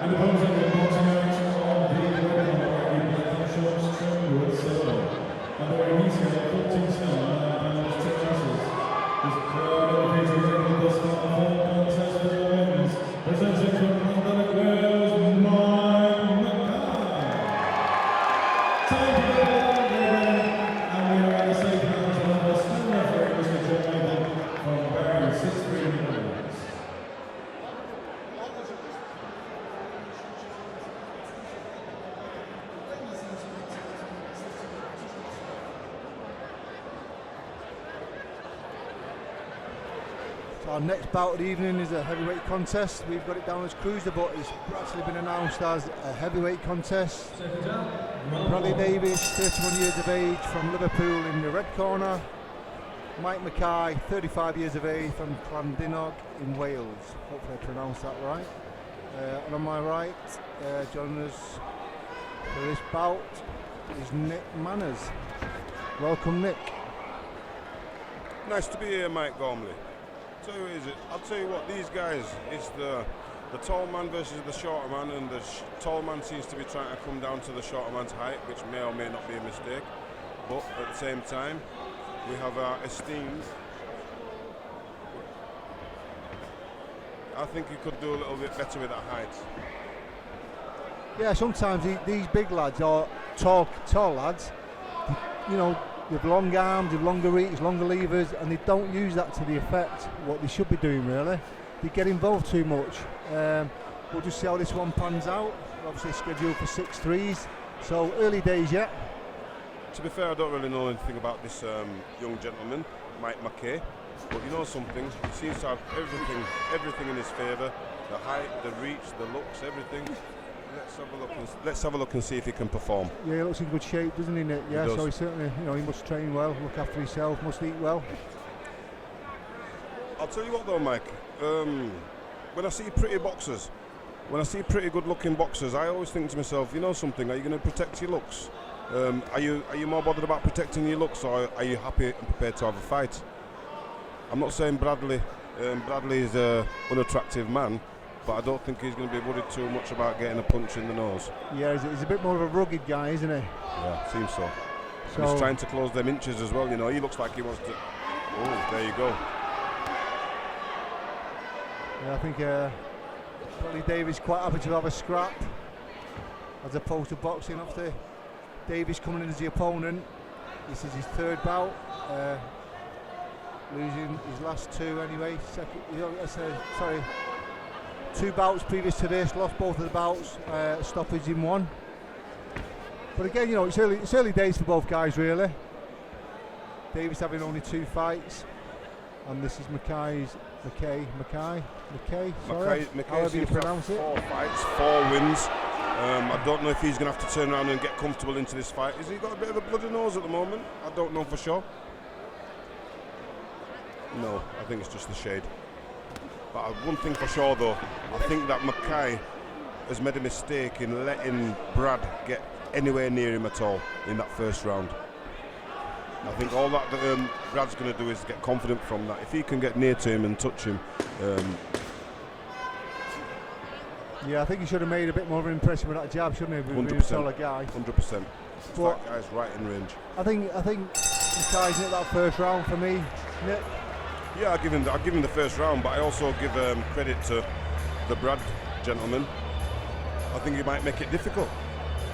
And opposing the boxing match on the red corner in black shorts trimmed with silver. And wearing knee scale 14 stone, 9 pounds 2 ounces. This crowd indicating that the start of all contest for the women's. Presenting from London, Wales, Mike McKay. Time to go and we are at the safe hands of our stand referee, Mr. John Michael, from Barry 6-3 Netherlands. So our next bout of the evening is a heavyweight contest. We've got it down as cruiser, but it's actually been announced as a heavyweight contest. Bradley Davies, 31 years of age, from Liverpool in the red corner. Mike McKay, 35 years of age, from Llandinnog in Wales. Hopefully I pronounced that right. And on my right, joining us for this bout is Nick Manners. Welcome, Nick. Nice to be here, Mike Gormley. I'll tell you what, these guys, it's the tall man versus the shorter man, and the tall man seems to be trying to come down to the shorter man's height, which may or may not be a mistake. But at the same time, we have our esteemed. I think he could do a little bit better with that height. Yeah, sometimes these big lads are tall lads, you know, with long arms, with longer reach, longer levers, and they don't use that to the effect what they should be doing really. They get involved too much. We'll just see how this one pans out. We're obviously scheduled for 6-3s, so early days yet. To be fair, I don't really know anything about this young gentleman, Mike McKay, but you know something, he seems to have everything in his favour. The height, the reach, the looks, everything. Let's have a look and see if he can perform. Yeah, he looks in good shape, doesn't he, Nick? Yeah, he so he certainly, you know, he must train well, look after himself, must eat well. I'll tell you what though, Mike, when I see pretty boxers, when I see pretty good looking boxers, I always think to myself, you know something, are you going to protect your looks? Are you more bothered about protecting your looks, or are you happy and prepared to have a fight? I'm not saying Bradley is an unattractive man, but I don't think he's going to be worried too much about getting a punch in the nose. Yeah, he's a bit more of a rugged guy, isn't he? Yeah, seems so. And he's trying to close them inches as well, you know, he looks like he wants to... Oh, there you go. Yeah, I think Bradley Davies quite happy to have a scrap, as opposed to boxing after Davies coming in as the opponent. This is his third bout, losing his last two anyway. Two bouts previous to this, lost both of the bouts, stoppage in one. But again, you know, it's early days for both guys really. Davies having only 2 fights, and this is McKay, sorry. McKay seems to have 4 fights, 4 wins. I don't know if he's going to have to turn around and get comfortable into this fight. Has he got a bit of a bloody nose at the moment? I don't know for sure. No, I think it's just the shade. But one thing for sure though, I think that McKay has made a mistake in letting Brad get anywhere near him at all in that first round. I think all that Brad's going to do is get confident from that. If he can get near to him and touch him. Yeah, I think he should have made a bit more of an impression with that jab, shouldn't he? 100%. A solid guy. 100%. That guy's right in range. I think McKay's nicked that first round for me. Nick? Yeah, I'll give him the first round, but I also give credit to the Brad gentleman. I think he might make it difficult.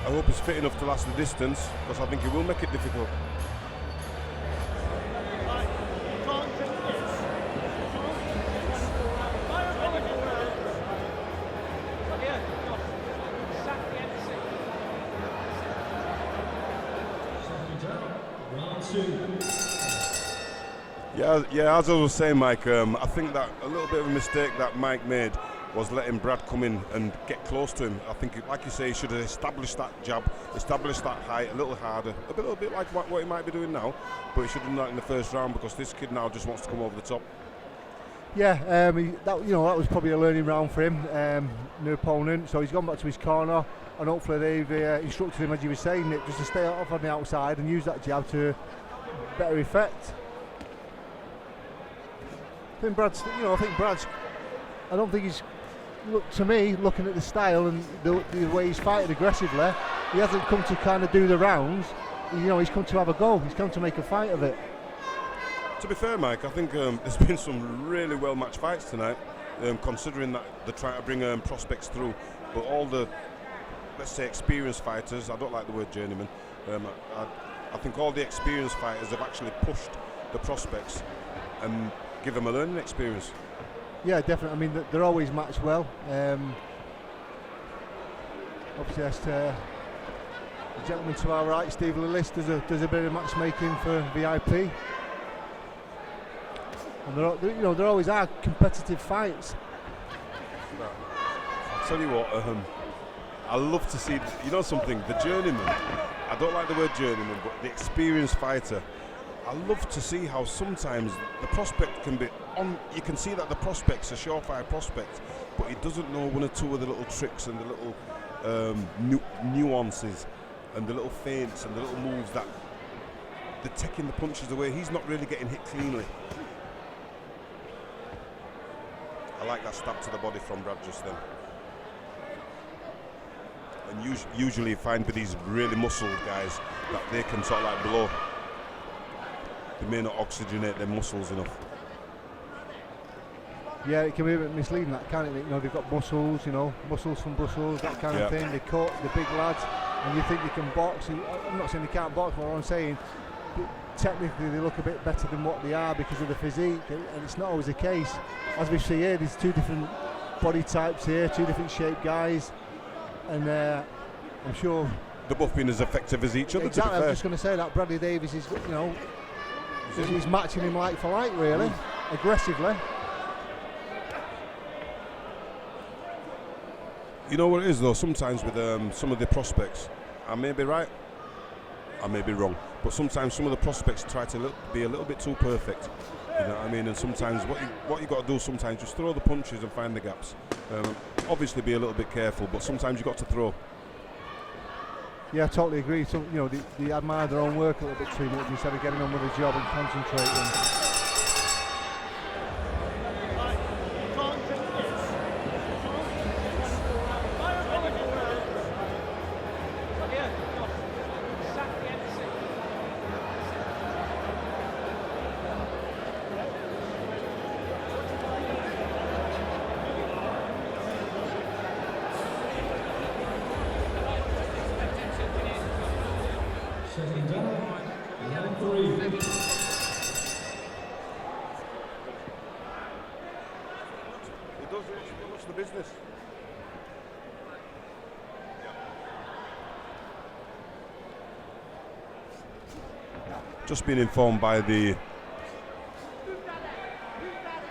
I hope he's fit enough to last the distance, because I think he will make it difficult. Yeah, as I was saying, Mike, I think that a little bit of a mistake that Mike made was letting Brad come in and get close to him. I think, like you say, he should have established that jab, established that height a little harder, a little bit like what he might be doing now, but he should have done that in the first round, because this kid now just wants to come over the top. Yeah, that was probably a learning round for him, new opponent, so he's gone back to his corner, and hopefully they've instructed him, as you were saying, Nick, just to stay off on the outside and use that jab to better effect. I don't think he's look to me, looking at the style and the way he's fighting aggressively, he hasn't come to kind of do the rounds. He's come to have a go. He's come to make a fight of it. To be fair, Mike, I think there's been some really well-matched fights tonight, considering that they're trying to bring prospects through. But all the, let's say, experienced fighters, I don't like the word journeyman, I think all the experienced fighters have actually pushed the prospects and give them a learning experience. Yeah, definitely. I mean, they're always matched well. Obviously, that's the gentleman to our right, Steve Lillis, does a bit of matchmaking for VIP. And there always are competitive fights. I'll tell you what, I love to see, something, the journeyman, I don't like the word journeyman, but the experienced fighter, I love to see how sometimes the prospect can be on, you can see that the prospect's a surefire prospect, but he doesn't know one or two of the little tricks and the little nuances and the little feints and the little moves that they're taking the punches away. He's not really getting hit cleanly. I like that stab to the body from Brad just then. And usually you find with these really muscled guys that they can sort of like blow. They may not oxygenate their muscles enough. Yeah, it can be a bit misleading, that, can't it? They've got muscles, muscles from Brussels, that kind of thing. They cut the big lads, and you think they can box. I'm not saying they can't box, but what I'm saying, technically they look a bit better than what they are because of the physique, and it's not always the case. As we see here, there's two different body types here, two different shaped guys, and I'm sure they've both been as effective as each other. Exactly, to be fair. I was just going to say that Bradley Davies is, he's matching him like for like, really, aggressively. You know what it is though, sometimes with some of the prospects, I may be right, I may be wrong, but sometimes some of the prospects try to be a little bit too perfect. You know what I mean? And sometimes what you got to do sometimes just throw the punches and find the gaps. Obviously be a little bit careful, but sometimes you got to throw. Yeah, I totally agree. So they admire their own work a little bit too much instead of getting on with the job and concentrating. Just been informed by the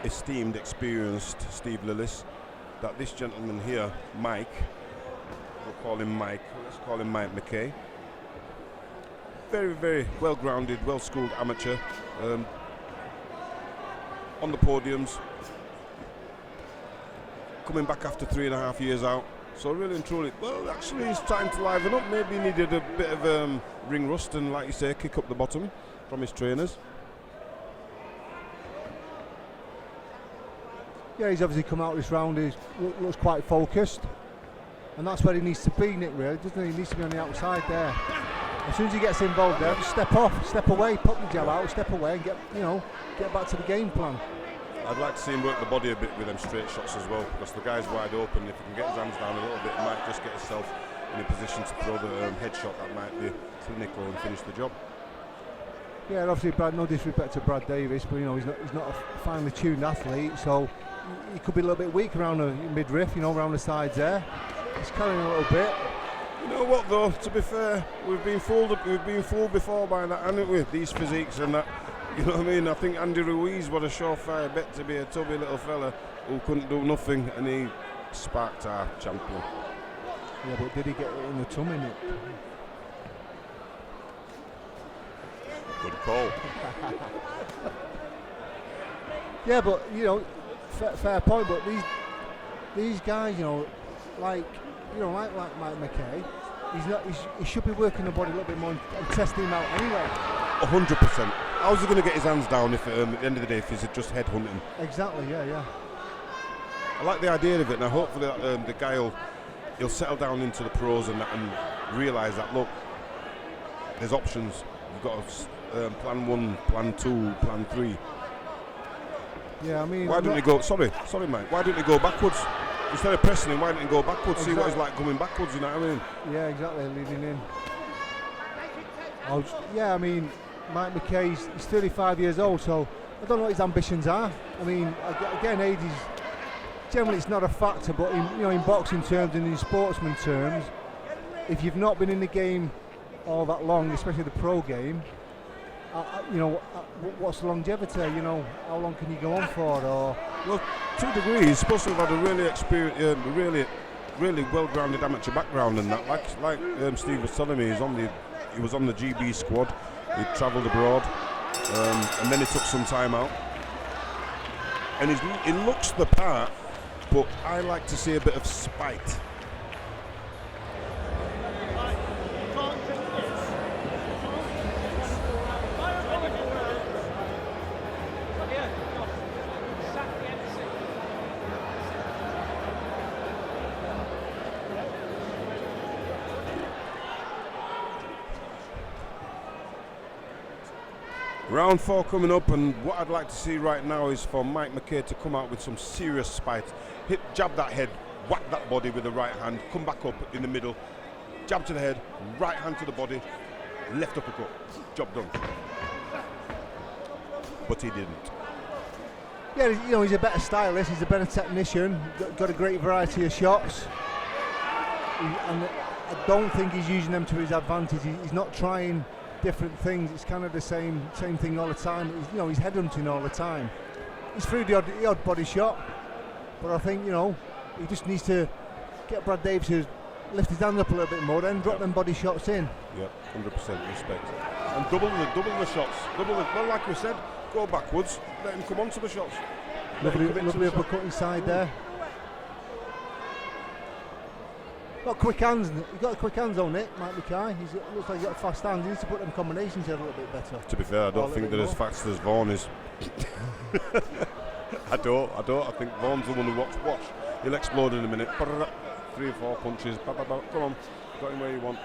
esteemed, experienced Steve Lillis that this gentleman here, Mike, we'll call him Mike, let's call him Mike McKay, very, very well-grounded, well-schooled amateur, on the podiums, coming back after 3.5 years out. So really and truly, well, actually it's time to liven up. Maybe he needed a bit of ring rust and, like you say, kick up the bottom from his trainers. Yeah, he's obviously come out this round, he looks quite focused. And that's where he needs to be, Nick, really, doesn't he? He needs to be on the outside there. As soon as he gets involved there, just step off, step away, put the jab out, step away and get back to the game plan. I'd like to see him work the body a bit with them straight shots as well, because the guy's wide open. If he can get his hands down a little bit, he might just get himself in a position to throw the head shot that might be clinical and finish the job. Yeah, obviously, no disrespect to Brad Davies, but he's not a finely tuned athlete, so he could be a little bit weak around the midriff, around the sides there. He's carrying a little bit. You know what though? To be fair, we've been fooled before by that, haven't we? These physiques and that. You know what I mean? I think Andy Ruiz was a surefire bet to be a tubby little fella who couldn't do nothing, and he sparked our champion. Yeah, but did he get it in the tummy, Nick? Good call. Yeah, but fair point. But these guys, like Mike McKay, he should be working the body a little bit more and testing him out anyway. 100%. How's he going to get his hands down if at the end of the day if he's just head hunting? Exactly. Yeah. I like the idea of it. Now, hopefully, the guy he'll settle down into the pros and realise that, look, there's options. You've got plan 1, plan 2, plan 3. Yeah, I mean, why didn't he go? Sorry, mate. Why didn't he go backwards instead of pressing him? Why didn't he go backwards? Exactly. See what it's like coming backwards. You know what I mean? Yeah, exactly. Leading in. Yeah, I mean, Mike McKay, he's 35 years old, so I don't know what his ambitions are. I mean, again, age is generally it's not a factor, but in boxing terms and in sportsman terms, if you've not been in the game all that long, especially the pro game, what's the longevity? How long can you go on for? Or well, to a degree, he's supposed to have had a really experienced, really well-grounded amateur background, and that, like Steve was telling me, he was on the GB squad. He travelled abroad, and then he took some time out, and he looks the part, but I like to see a bit of spite. Round 4 coming up, and what I'd like to see right now is for Mike McKay to come out with some serious spite. Jab that head, whack that body with the right hand, come back up in the middle, jab to the head, right hand to the body, left uppercut, job done. But he didn't. yeah, he's a better stylist, he's a better technician, got a great variety of shots, and I don't think he's using them to his advantage. He's not trying different things. It's kind of the same thing all the time. He's headhunting all the time. He's through the odd body shot, but I think he just needs to get Brad Davies to lift his hand up a little bit more, then drop them body shots in. Yep, 100% respect. And double the shots. Well, like we said, go backwards, let him come onto the shots. Lovely uppercut inside there. Got quick hands. He's got quick hands on it, Mike McKay. Looks like he's got fast hands. He needs to put them combinations in a little bit better. To be fair, I don't think they're as fast as Vaughan is. I don't. I think Vaughan's the one who watch. He'll explode in a minute. 3 or 4 punches. Come on, got him where you want.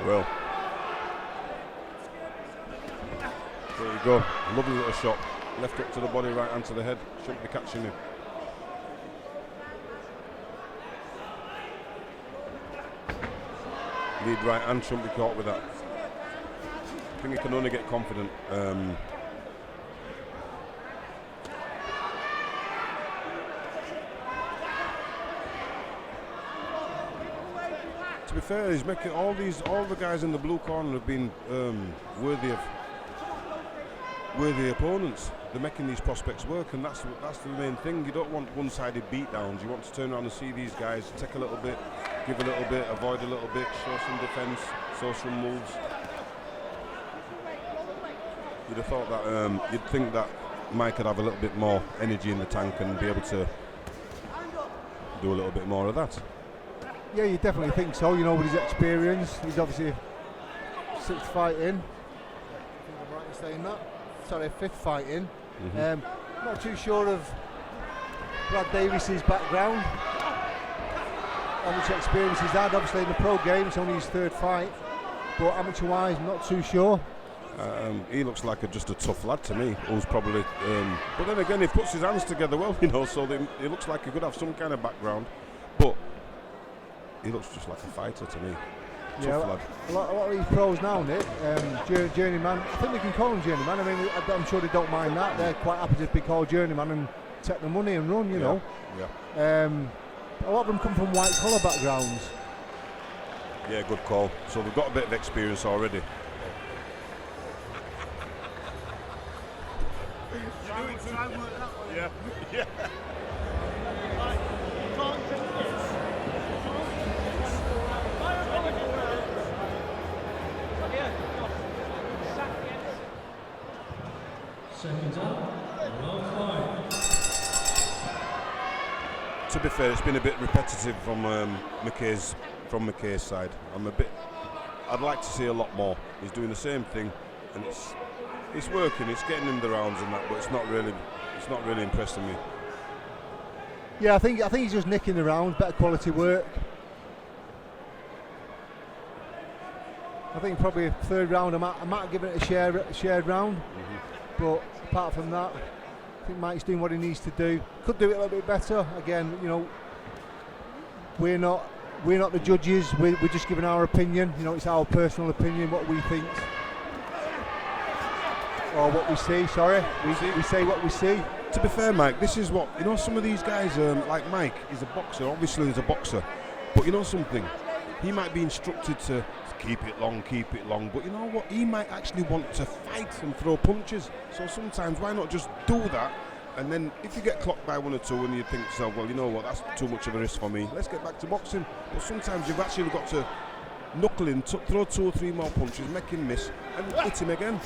Well, there you go. Lovely little shot. Left up to the body, right hand to the head. Shouldn't be catching him. Lead right hand, shouldn't be caught with that. I think he can only get confident. To be fair, he's making all the guys in the blue corner have been worthy opponents. They're making these prospects work, and that's the main thing. You don't want one-sided beatdowns. You want to turn around and see these guys take a little bit, give a little bit, avoid a little bit, show some defence, show some moves. You'd have thought that you'd think that Mike could have a little bit more energy in the tank and be able to do a little bit more of that. Yeah, you definitely think so. With his experience, he's obviously 6th fight in. I think I'm right in saying that. Sorry, 5th fight in. Not too sure of Brad Davies' background, how much experience he's had. Obviously in the pro game, it's only his 3rd fight, but amateur-wise, not too sure. He looks like just a tough lad to me, who's probably. But then again, he puts his hands together well, so he looks like he could have some kind of background. But he looks just like a fighter to me. Yeah, tough lad. A lot of these pros now, Nick, journeyman. I think we can call them journeyman. I mean, I'm sure they don't mind that. They're quite happy to be called journeyman and take the money and run. Yeah. A lot of them come from white collar backgrounds. Yeah, good call. So they've got a bit of experience already. Yeah. Seconds up, round 5. To be fair, it's been a bit repetitive from McKay's side. I'd like to see a lot more. He's doing the same thing, and it's working. It's getting in the rounds and that, but it's not really impressing me. Yeah, I think he's just nicking the round. Better quality work. I think probably a third round. I might have given it a shared round, but apart from that, I think Mike's doing what he needs to do. Could do it a little bit better. Again, you know, we're not the judges. We're just giving our opinion. You know, it's our personal opinion, what we think, or what we see. Sorry, we say what we see. To be fair, Mike, this is what, you know, some of these guys, like Mike, is a boxer. Obviously, he's a boxer, but you know something, he might be instructed to keep it long, but you know what, he might actually want to fight and throw punches. So sometimes why not just do that, and then if you get clocked by 1 or 2 and you think to yourself, well, you know what, that's too much of a risk for me, let's get back to boxing. But sometimes you've actually got to knuckle in, throw 2 or 3 more punches, make him miss and hit him again.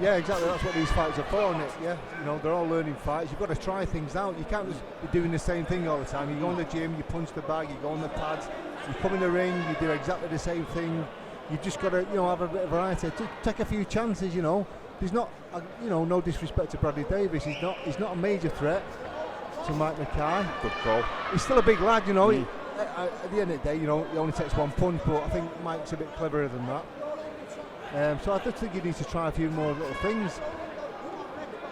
Yeah, exactly. That's what these fights are for, isn't it? Yeah, you know, they're all learning fights. You've got to try things out. You can't just be doing the same thing all the time. You go in the gym, you punch the bag, you go on the pads, you come in the ring, you do exactly the same thing. You've just got to, you know, have a bit of variety. Take a few chances, you know. There's not, you know, no disrespect to Bradley Davies. He's not a major threat to Mike McKay. Good call. He's still a big lad, you know. At the end of the day, you know, he only takes 1 punch, but I think Mike's a bit cleverer than that. So I just think he needs to try a few more little things.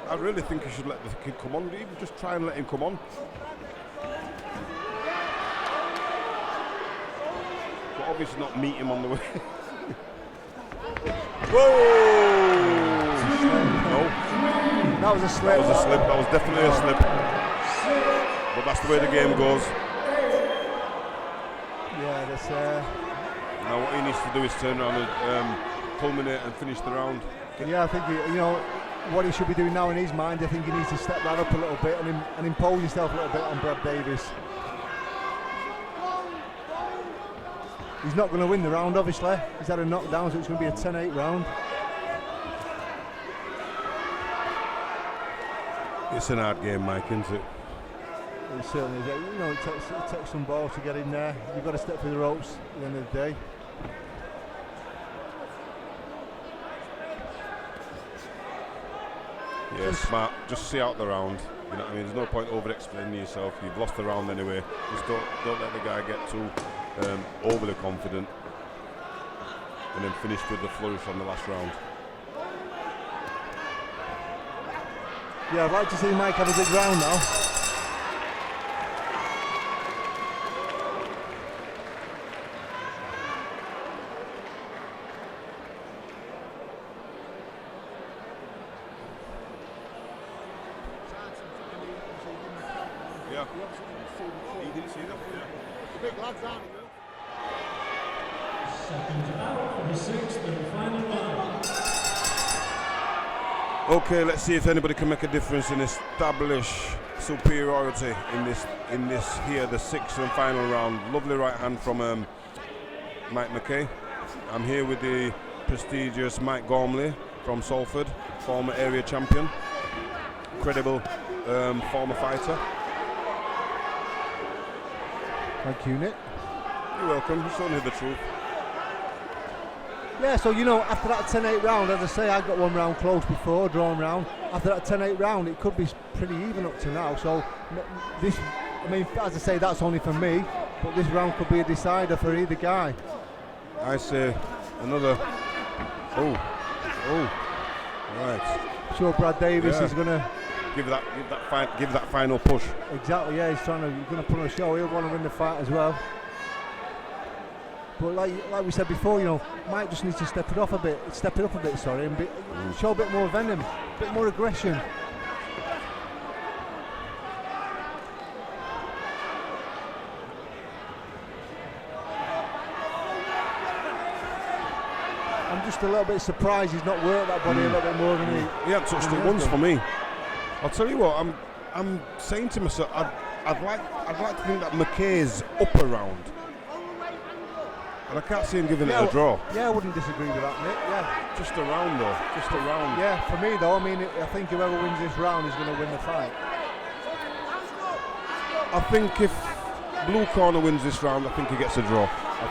I really think you should let the kid come on, even just try and let him come on. But obviously not meet him on the way. Whoa! No. That was a slip. That was a slip, that was definitely a slip. But that's the way the game goes. Yeah, that's... Now what he needs to do is turn around and culminate and finish the round. Yeah, I think you know what he should be doing now in his mind. I think he needs to step that up a little bit and impose himself a little bit on Brad Davies. He's not going to win the round, obviously. He's had a knockdown, so it's going to be a 10-8 round. It's an hard game, Mike, isn't it? It certainly is. You know, it takes some ball to get in there. You've got to step through the ropes at the end of the day. Yeah, smart. Just see out the round. You know what I mean? There's no point over-explaining yourself. You've lost the round anyway. Just don't let the guy get too overly confident, and then finish with the flourish on the last round. Yeah, I'd like to see Mike have a big round now. Yeah. He didn't see that. Yeah. The big lads, aren't they? Second out for the 6th and final round. Okay, let's see if anybody can make a difference and establish superiority in this here, the 6th and final round. Lovely right hand from Mike McKay. I'm here with the prestigious Mike Gormley from Salford, former area champion, credible former fighter. Thank you, Nick. You're welcome. It's only the truth. Yeah, so you know, after that 10-8 round, as I say, I got 1 round close before, drawn round. After that 10-8 round, it could be pretty even up to now. So this, I mean, as I say, that's only for me, but this round could be a decider for either guy. I say another. Oh, right. I'm sure Brad Davies is going to give that final push. Exactly. Yeah, he's going to put on a show. He'll want to win the fight as well. But like we said before, you know, Mike just needs to step it up a bit, and show a bit more venom, a bit more aggression. I'm just a little bit surprised he's not worked that body a little bit more than he hasn't touched it once for me. I'll tell you what, I'm saying to myself, I'd like to think that McKay's up around. And I can't see him giving it a draw. Yeah, I wouldn't disagree with that, Nick. Yeah, just a round though. Just a round. Yeah, for me though, I mean, I think whoever wins this round is going to win the fight. I think if blue corner wins this round, I think he gets a draw. I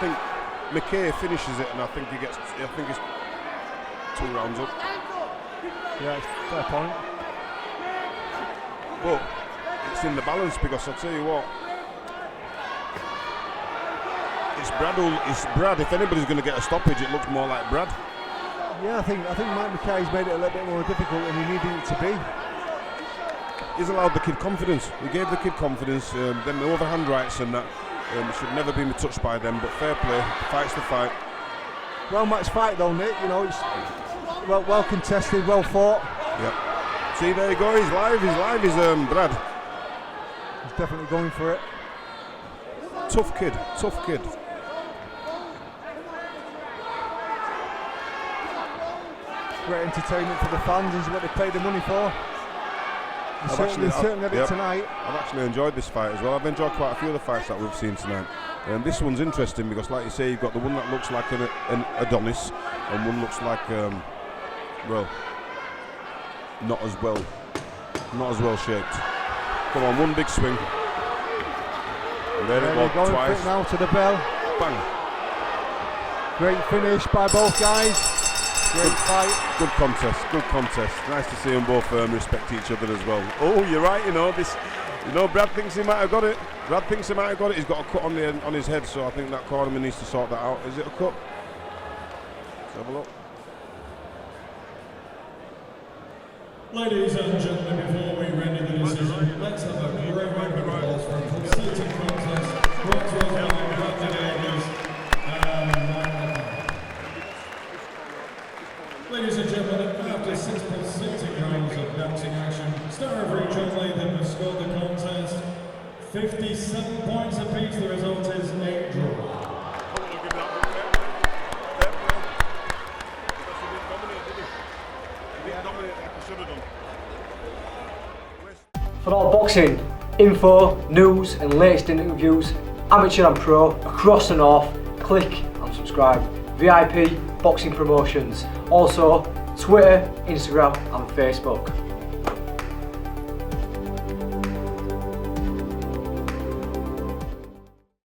think McKay finishes it, and I think he gets. I think it's 2 rounds up. Yeah, it's fair point. But it's in the balance, because I'll tell you what, it's Brad. If anybody's going to get a stoppage, it looks more like Brad. Yeah, I think Mike McKay's made it a little bit more difficult than he needed it to be. He's allowed the kid confidence. He gave the kid confidence. Them overhand rights and that should never be touched by them. But fair play, the fight's the fight. Well matched fight though, Nick. You know, it's well contested, well fought. Yep. See, there you go. He's live. He's Brad. He's definitely going for it. Tough kid. Great entertainment for the fans. Is what they paid the money for. Certainly had it tonight. I've actually enjoyed this fight as well. I've enjoyed quite a few of the fights that we've seen tonight. And this one's interesting because, like you say, you've got the one that looks like an Adonis, and one looks like, well, not as well shaped. Come on, one big swing. And there it was, going twice. for it now to the bell. Bang. Great finish by both guys. Great fight. Good contest. Nice to see them both respect each other as well. Oh, you're right. Brad thinks he might have got it. He's got a cut on his head, so I think that cornerman needs to sort that out. Is it a cut? Let's have a look. Ladies and gentlemen, before we render the decision, let's have a great round of applause for a exciting contest brought to us by Davies and McKay. Ladies and gentlemen, after 6 pulsating rounds of boxing action, star of each only that have scored the contest, 57 points apiece. The result is a draw. For all boxing info, news and latest interviews, amateur and pro, across the north, click and subscribe. VIP Boxing Promotions. Also Twitter, Instagram and Facebook.